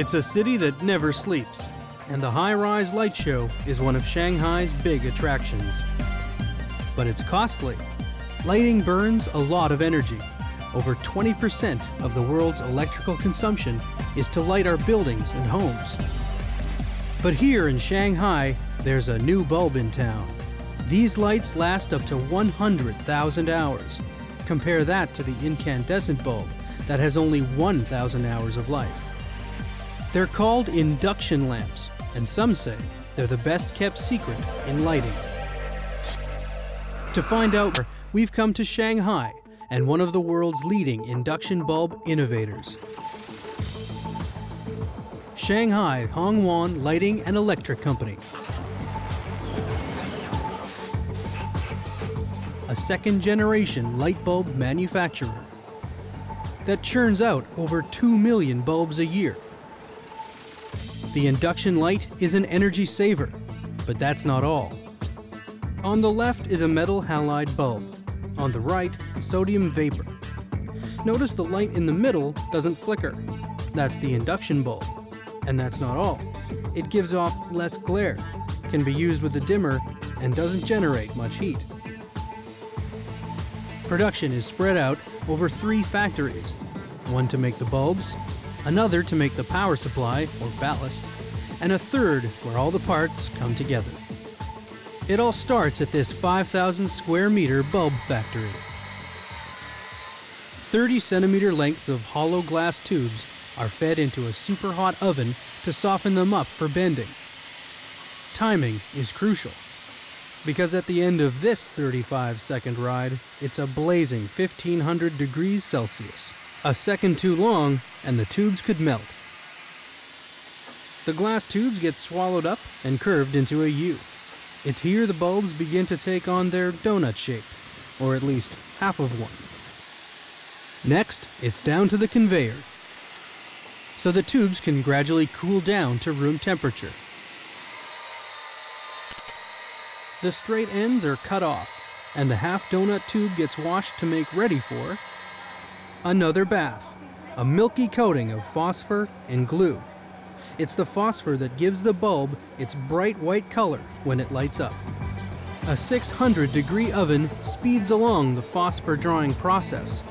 It's a city that never sleeps, and the high-rise light show is one of Shanghai's big attractions. But it's costly. Lighting burns a lot of energy. Over 20% of the world's electrical consumption is to light our buildings and homes. But here in Shanghai, there's a new bulb in town. These lights last up to 100,000 hours. Compare that to the incandescent bulb that has only 1,000 hours of life. They're called induction lamps, and some say they're the best kept secret in lighting. To find out, we've come to Shanghai and one of the world's leading induction bulb innovators. Shanghai Hongwan Lighting and Electric Company. A second-generation light bulb manufacturer that churns out over 2 million bulbs a year. The induction light is an energy saver, but that's not all. On the left is a metal halide bulb. On the right, sodium vapor. Notice the light in the middle doesn't flicker. That's the induction bulb. And that's not all. It gives off less glare, can be used with a dimmer, and doesn't generate much heat. Production is spread out over 3 factories, one to make the bulbs, another to make the power supply or ballast, and a third where all the parts come together. It all starts at this 5,000 square meter bulb factory. 30 centimeter lengths of hollow glass tubes are fed into a super hot oven to soften them up for bending. Timing is crucial, because at the end of this 35-second ride, it's a blazing 1,500 degrees Celsius. A second too long, and the tubes could melt. The glass tubes get swallowed up and curved into a U. It's here the bulbs begin to take on their donut shape, or at least half of one. Next, it's down to the conveyor, so the tubes can gradually cool down to room temperature. The straight ends are cut off, and the half donut tube gets washed to make ready for another bath, a milky coating of phosphor and glue. It's the phosphor that gives the bulb its bright white color when it lights up. A 600-degree oven speeds along the phosphor drawing process.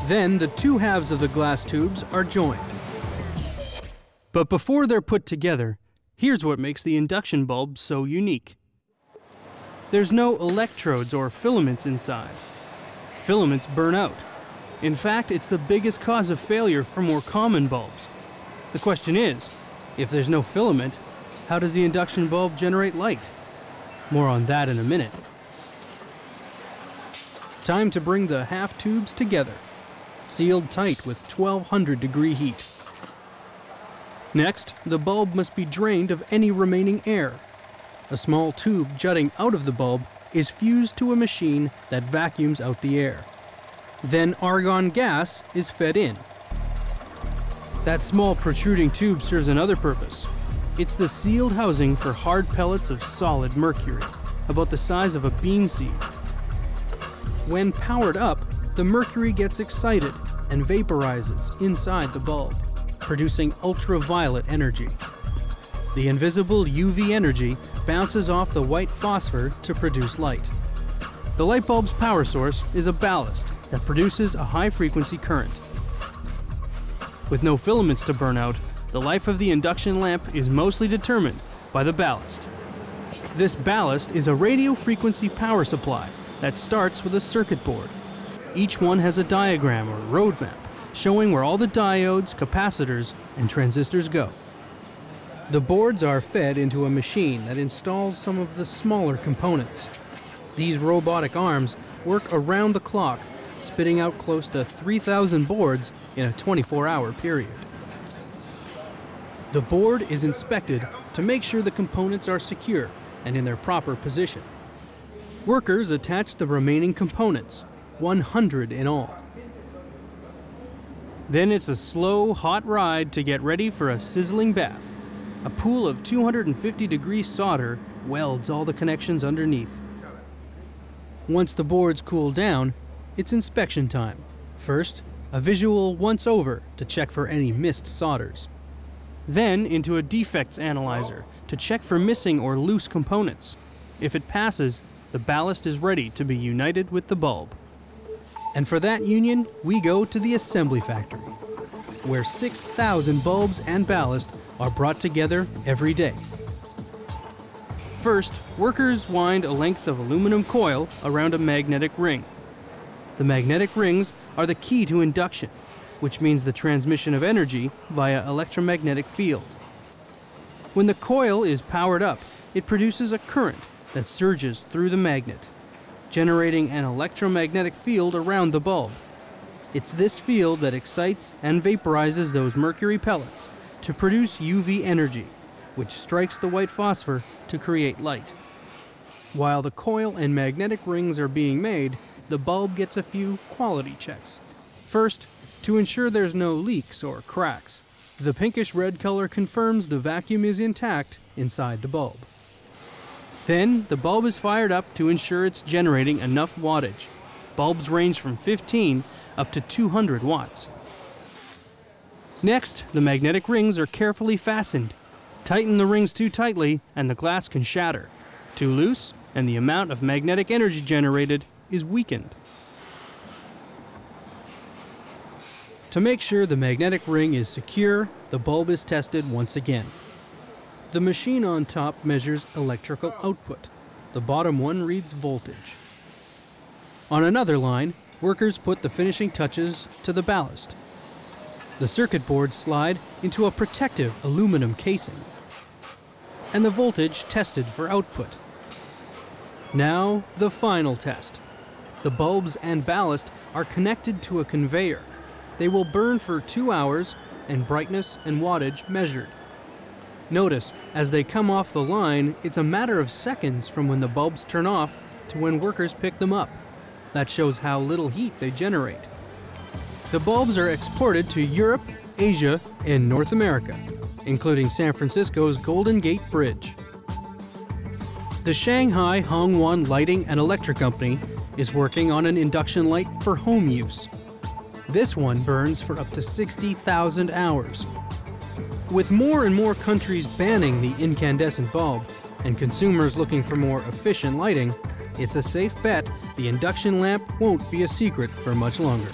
Then the 2 halves of the glass tubes are joined. But before they're put together, here's what makes the induction bulb so unique. There's no electrodes or filaments inside. Filaments burn out. In fact, it's the biggest cause of failure for more common bulbs. The question is, if there's no filament, how does the induction bulb generate light? More on that in a minute. Time to bring the half tubes together, sealed tight with 1,200-degree heat. Next, the bulb must be drained of any remaining air. A small tube jutting out of the bulb is fused to a machine that vacuums out the air. Then argon gas is fed in. That small protruding tube serves another purpose. It's the sealed housing for hard pellets of solid mercury, about the size of a bean seed. When powered up, the mercury gets excited and vaporizes inside the bulb, producing ultraviolet energy. The invisible UV energy bounces off the white phosphor to produce light. The light bulb's power source is a ballast that produces a high-frequency current. With no filaments to burn out, the life of the induction lamp is mostly determined by the ballast. This ballast is a radio frequency power supply that starts with a circuit board. Each one has a diagram or roadmap showing where all the diodes, capacitors, and transistors go. The boards are fed into a machine that installs some of the smaller components. These robotic arms work around the clock, spitting out close to 3,000 boards in a 24-hour period. The board is inspected to make sure the components are secure and in their proper position. Workers attach the remaining components, 100 in all. Then it's a slow, hot ride to get ready for a sizzling bath. A pool of 250-degree solder welds all the connections underneath. Once the boards cool down, it's inspection time. First, a visual once-over to check for any missed solders. then into a defects analyzer to check for missing or loose components. If it passes, the ballast is ready to be united with the bulb. And for that union, we go to the assembly factory, where 6,000 bulbs and ballast are brought together every day. First, workers wind a length of aluminum coil around a magnetic ring. The magnetic rings are the key to induction, which means the transmission of energy via electromagnetic field. When the coil is powered up, it produces a current that surges through the magnet, generating an electromagnetic field around the bulb. It's this field that excites and vaporizes those mercury pellets to produce UV energy, which strikes the white phosphor to create light. While the coil and magnetic rings are being made, the bulb gets a few quality checks. First, to ensure there's no leaks or cracks, the pinkish red color confirms the vacuum is intact inside the bulb. Then, the bulb is fired up to ensure it's generating enough wattage. Bulbs range from 15 up to 200 watts. Next, the magnetic rings are carefully fastened. Tighten the rings too tightly and the glass can shatter. Too loose, and the amount of magnetic energy generated is weakened. To make sure the magnetic ring is secure, the bulb is tested once again. The machine on top measures electrical output. The bottom one reads voltage. On another line, workers put the finishing touches to the ballast. The circuit boards slide into a protective aluminum casing, and the voltage tested for output. Now, the final test. The bulbs and ballast are connected to a conveyor. They will burn for 2 hours and brightness and wattage measured. Notice, as they come off the line, it's a matter of seconds from when the bulbs turn off to when workers pick them up. That shows how little heat they generate. The bulbs are exported to Europe, Asia, and North America, including San Francisco's Golden Gate Bridge. The Shanghai Hongwan Lighting and Electric Company is working on an induction light for home use. This one burns for up to 60,000 hours. With more and more countries banning the incandescent bulb and consumers looking for more efficient lighting, it's a safe bet the induction lamp won't be a secret for much longer.